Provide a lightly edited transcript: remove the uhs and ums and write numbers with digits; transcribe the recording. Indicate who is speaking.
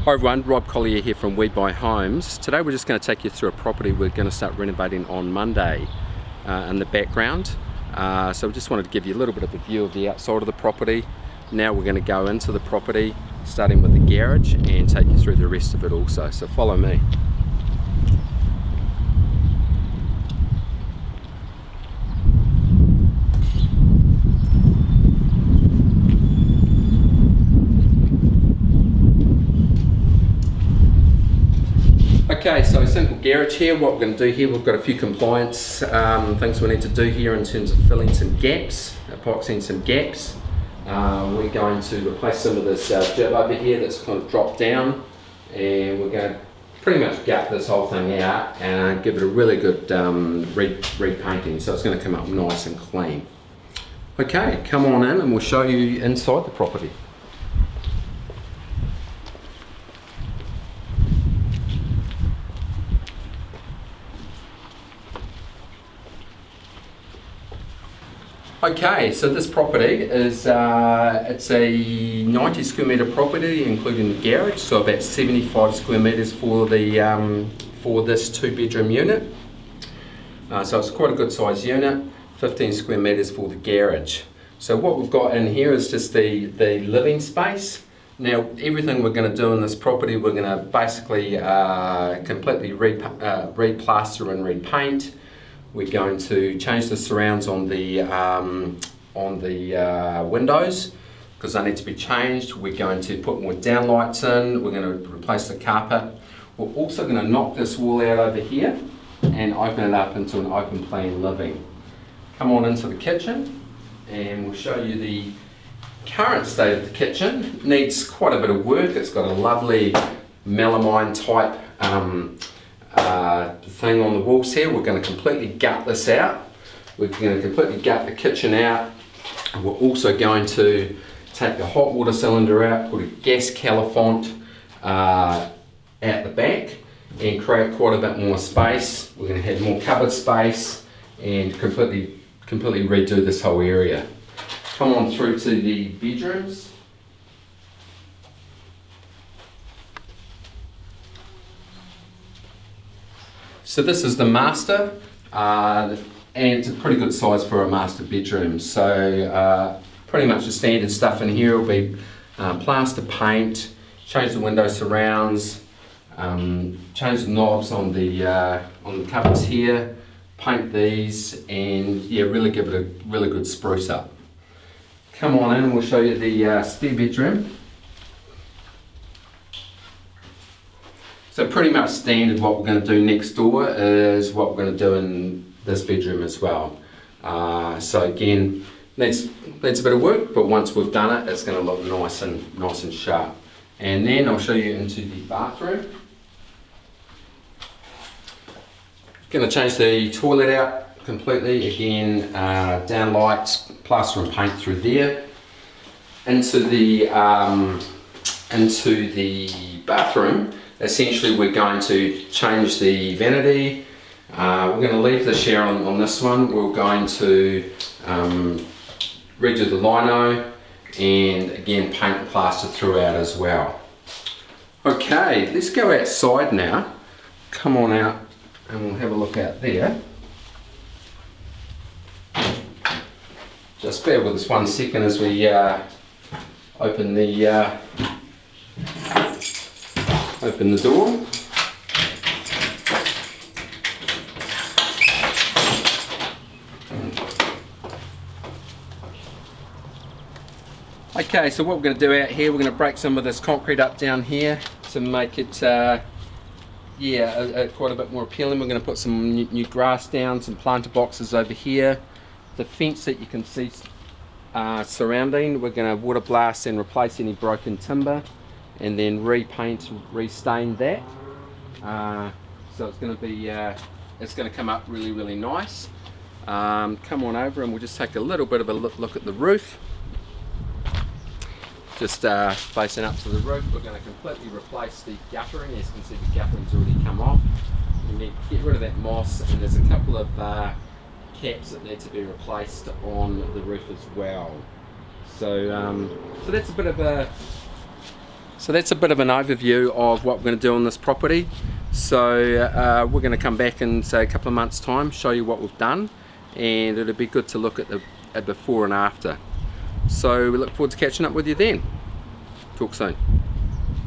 Speaker 1: Hi everyone, Rob Collier here from We Buy Homes. Today we're just going to take you through a property we're going to start renovating on Monday in the background. So we just wanted to give you a little bit of a view of the outside of the property. Now we're going to go into the property, starting with the garage, and take you through the rest of it also. So follow me. Okay, so simple garage here. What we're going to do here, we've got a few compliance things we need to do here in terms of filling some gaps, epoxying some gaps. We're going to replace some of this jib over here that's kind of dropped down, and we're going to pretty much gut this whole thing out and give it a really good repainting, so it's going to come up nice and clean. Okay, come on in and we'll show you inside the property. Okay, so this property is it's a 90 square metre property, including the garage, so about 75 square metres for the for this 2-bedroom unit. So it's quite a good size unit. 15 square metres for the garage. So what we've got in here is just the living space. Now everything we're going to do in this property, we're going to basically completely re-plaster and repaint. We're going to change the surrounds on the windows because they need to be changed. We're going to put more downlights in. We're going to replace the carpet. We're also going to knock this wall out over here and open it up into an open plan living. Come on into the kitchen and we'll show you the current state of the kitchen. It needs quite a bit of work. It's got a lovely melamine type thing on the walls here. We're going to completely gut this out. We're going to completely gut the kitchen out. We're also going to take the hot water cylinder out, put a gas calefont at the back and create quite a bit more space. We're going to have more cupboard space and completely redo this whole area. Come on through to the bedrooms. So this is the master, and it's a pretty good size for a master bedroom. So pretty much the standard stuff in here will be plaster, paint, change the window surrounds, change the knobs on the cupboards here, paint these, and yeah, really give it a really good spruce up. Come on in and we'll show you the spare bedroom. So pretty much standard what we're going to do next door is what we're going to do in this bedroom as well. So again, needs a bit of work, but once we've done it, it's going to look nice and sharp. And then I'll show you into the bathroom. Going to change the toilet out completely. Again, down lights, plaster and paint through there. Into the bathroom. Essentially we're going to change the vanity. We're going to leave the shower on this one. We're going to redo the lino and again paint and plaster throughout as well. Okay, let's go outside now. Come on out and we'll have a look out there. Just bear with us 1 second as we open the door. Okay, so what we're going to do out here, we're going to break some of this concrete up down here to make it quite a bit more appealing. We're going to put some new grass down, some planter boxes over here. The fence that you can see surrounding, we're going to water blast and replace any broken timber, and then repaint, restain that. So it's going to be, it's going to come up really nice. Come on over and we'll just take a little bit of a look at the roof. Just facing up to the roof, we're going to completely replace the guttering. As you can see, the guttering's already come off. We need to get rid of that moss, and there's a couple of caps that need to be replaced on the roof as well. So, so that's a bit of a So that's a bit of an overview of what we're going to do on this property. So we're going to come back in, say, a couple of months' time, show you what we've done, and it'll be good to look at the before and after. So we look forward to catching up with you then. Talk soon.